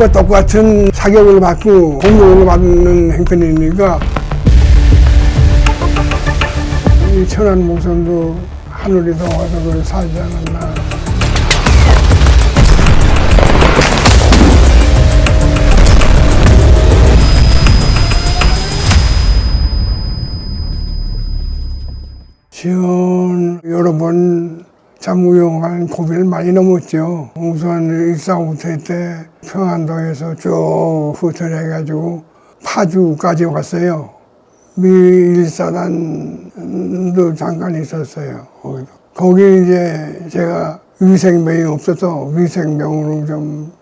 군인과 똑같은 사격을 받고 공격을 받는 행편이니까 이 천안 목선도 하늘이 더워서 그걸 살지 않았나. 지원 여러 번 잠무용한 고비를 많이 넘었죠. 우선 145태 때 평안도에서 쭉 후퇴해가지고 파주까지 왔어요. 미 1사단도 잠깐 있었어요. 거기 이제 제가 위생병이 없어서 위생병으로 좀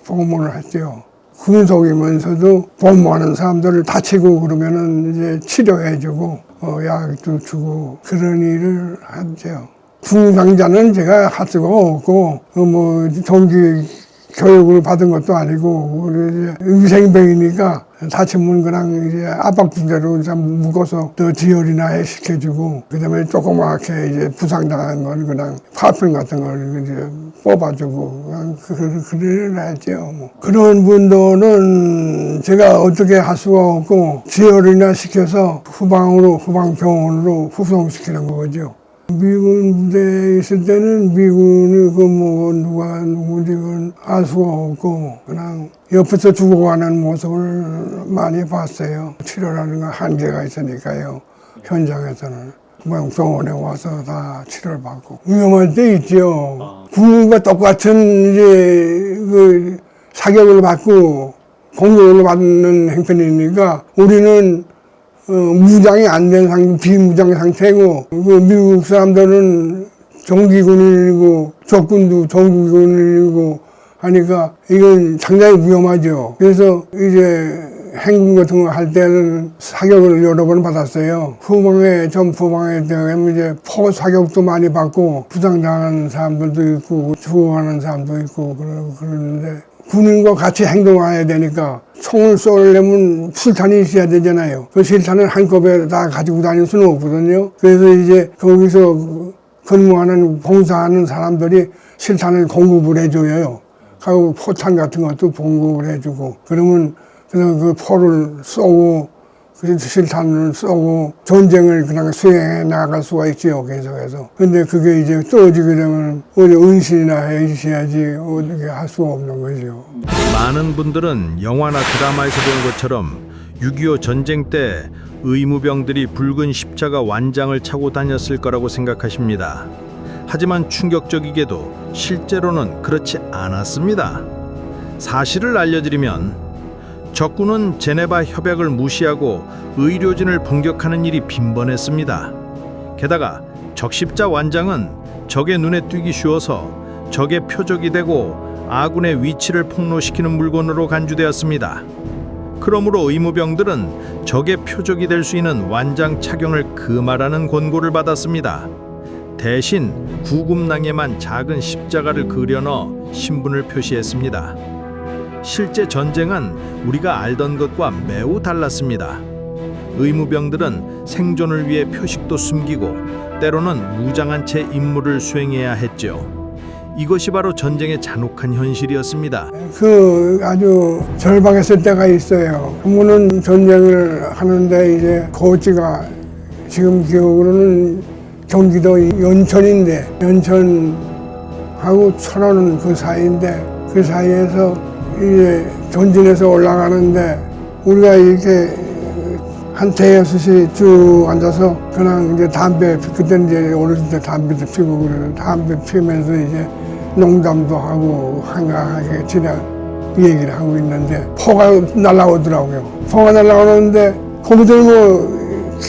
복무를 했죠. 군속이면서도 복무하는 사람들을 다치고 그러면은 이제 치료해주고 약도 주고 그런 일을 하죠. 중상자는 제가 할 수가 없고 뭐 정기 교육을 받은 것도 아니고 이제 위생병이니까 다치면 그냥 이제 압박분대로 묶어서 더 지혈이나 시켜주고 그다음에 조그맣게 이제 부상당한 건 그냥 파편 같은 걸 이제 뽑아주고 그냥 그런 일을 했죠. 뭐. 그런 분들은 제가 어떻게 할 수가 없고 지혈이나 시켜서 후방병원으로 후송시키는 거죠. 미군 부대에 있을 때는 미군이 누가 누군지 알 수가 없고 그냥 옆에서 죽어가는 모습을 많이 봤어요. 치료라는 건 한계가 있으니까요. 현장에서는 그냥 병원에 와서 다 치료를 받고 위험할 때 있죠. 군인과 똑같은 이제 그 사격을 받고 공격을 받는 행편이니까 우리는 무장이 안 된 상태, 비무장 상태고, 미국 사람들은 정기군인이고, 적군도 정기군인이고 하니까 이건 상당히 위험하죠. 그래서 이제 행군 같은 거 할 때는 사격을 여러 번 받았어요. 후방에 되면 이제 포 사격도 많이 받고, 부상당하는 사람들도 있고, 죽어가는 사람도 있고, 그러는데, 군인과 같이 행동해야 되니까 총을 쏘려면 실탄이 있어야 되잖아요. 그 실탄을 한꺼번에 다 가지고 다닐 수는 없거든요. 그래서 이제 거기서 근무하는 봉사하는 사람들이 실탄을 공급을 해줘요. 그리고 포탄 같은 것도 공급을 해주고 그러면 그냥 그 포를 쏘고 그 실탄을 쏘고 전쟁을 그냥 수행해 나갈 수가 있죠. 계속해서. 근데 그게 이제 떨어지게 되면 어디 은신이나 해주셔야지 어떻게 할 수가 없는 거죠. 많은 분들은 영화나 드라마에서 본 것처럼 6.25 전쟁 때 의무병들이 붉은 십자가 완장을 차고 다녔을 거라고 생각하십니다. 하지만 충격적이게도 실제로는 그렇지 않았습니다. 사실을 알려드리면 적군은 제네바 협약을 무시하고 의료진을 공격하는 일이 빈번했습니다. 게다가 적십자 완장은 적의 눈에 띄기 쉬워서 적의 표적이 되고 아군의 위치를 폭로시키는 물건으로 간주되었습니다. 그러므로 의무병들은 적의 표적이 될 수 있는 완장 착용을 금하라는 권고를 받았습니다. 대신 구급낭에만 작은 십자가를 그려넣어 신분을 표시했습니다. 실제 전쟁은 우리가 알던 것과 매우 달랐습니다. 의무병들은 생존을 위해 표식도 숨기고 때로는 무장한 채 임무를 수행해야 했죠. 이것이 바로 전쟁의 잔혹한 현실이었습니다. 아주 절박했을 때가 있어요. 한 번은 전쟁을 하는데 이제 거지가 지금 기억으로는 경기도 연천인데 연천하고 천안은 그 사이인데 그 사이에서 이제 전진해서 올라가는데 우리가 이렇게 한 대여섯이 쭉 앉아서 그냥 이제 담배 그때는 이제 어렸을 때 담배도 피고 그래요. 담배 피우면서 이제 농담도 하고 한가하게 지나 얘기를 하고 있는데 포가 날아오더라고요. 포가 날아오는데 거기서 뭐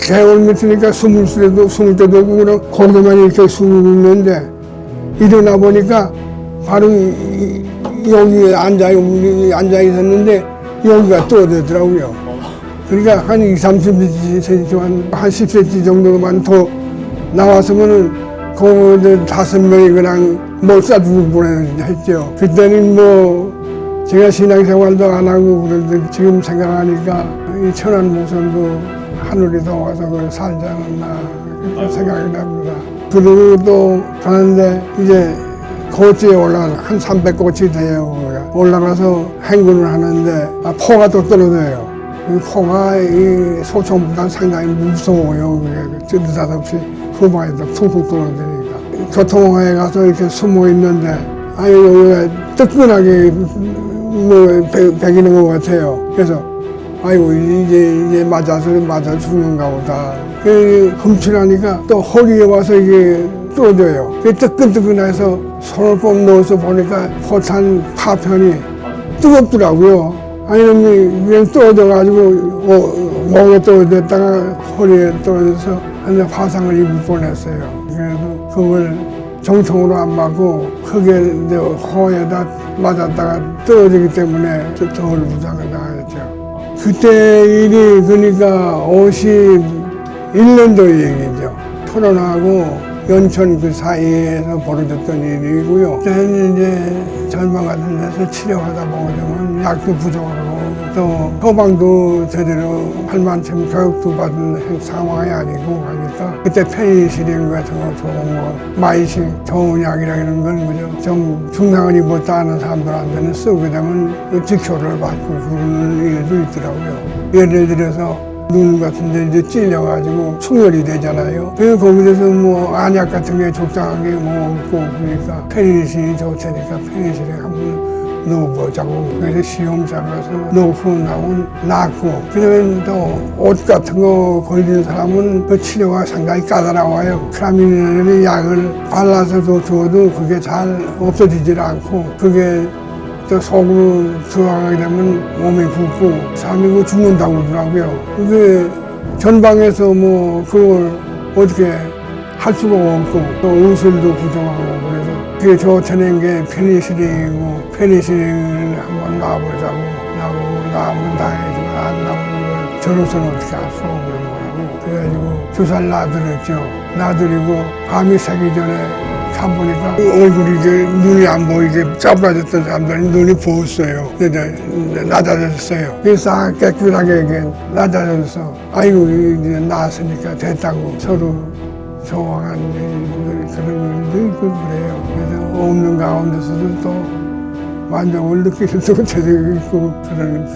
개월 밑이니까 숨을 때도 없고 그냥 거기만 이렇게 숨고 있는데 일어나 보니까 바로 여기 앉아 있었는데 여기가 떠오르더라고요. 그러니까 한 20-30cm, 한 10cm 정도만 더 나왔으면은 거기 5명이 그냥 못 쏴주고 보냈죠. 그때는 뭐 제가 신앙생활도 안 하고 그런데 지금 생각하니까 이 천안 목선도 하늘이 더워서 그걸 살지 않았나 그렇게 생각이 납니다. 그러고 또 가는데 이제 고지에 올라가서 한 300고치 돼요. 올라가서 행군을 하는데 포가 또 떨어져요. 이 포가 이 소총보다 상당히 무서워요. 그게 느닷없이 후방에서 툭툭 떨어지니까. 교통화에 가서 이렇게 숨어 있는데 아유 뜨끈하게 뭐 배기는 것 같아요. 그래서 아이고 이제 맞아 죽는가 보다. 훔치라니까 또 허리에 와서 이게 뚫어져요. 뜨끈뜨끈해서 손을 꼭 넣어서 보니까 포탄 파편이 뜨겁더라고요. 아니 그냥 떨어져가지고 목에 떨어졌다가 허리에 떨어져서 완전 화상을 입을 뻔했어요. 그래도 그걸 정통으로 안 맞고 크게 이제 허에다 맞았다가 떨어지기 때문에 덜 부상을 당했죠. 그때 일이 그러니까 51년도 얘기죠. 토론하고 연천 그 사이에서 벌어졌던 일이고요. 그때는 이제 전방 같은 데서 치료하다 보게 되면 약도 부족하고 또 처방도 제대로 할 만큼 교육도 받은 상황이 아니고 하니까 그때 페니실린 같은 거 좋은 거 마이신 좋은 약이라 이런 건 그죠. 좀 중상을 입었다 하는 사람들한테는 쓰게 되면 직효를 받고 그런 일도 있더라고요. 예를 들어서 눈 같은 데 이제 찔려가지고 충혈이 되잖아요. 그래서 거기서 뭐 안약 같은 게 적당하게 뭐 없고 그러니까 페니실린이 좋다니까 페니실린 한번 넣어보자고. 그래서 시험장 가서 넣고 나면 낫고. 그다음에 또 옷 같은 거 걸린 사람은 그 치료가 상당히 까다로워요. 크라미닌이라는 약을 발라서도 주어도 그게 잘 없어지질 않고 그게 또 속으로 들어가게 되면 몸이 붓고 사람이 죽는다고 그러더라고요. 그게 전방에서 뭐 그걸 어떻게 할 수가 없고 또 의술도 부족하고 그래서 그게 좋다는 게 페니실린이고 페니실린을 한번 놔보자고 나오면 다행이지만 안 나오면 저로서는 어떻게 할 수가 없는 거라고 그래가지고 주사를 놔드렸죠. 놔드리고 밤이 새기 전에 가보니까 얼굴이 이제 눈이 안 보이게 짜부라졌던 사람들이 눈이 부었어요. 낮아졌어요. 그래서 싹 깨끗하게 이게 낮아져서 아이고 이제 나았으니까 됐다고 서로 좋아하는 그런 일도 있고 그래요. 그래서 없는 가운데서도 또 만족을 느낄 때도 있고 그런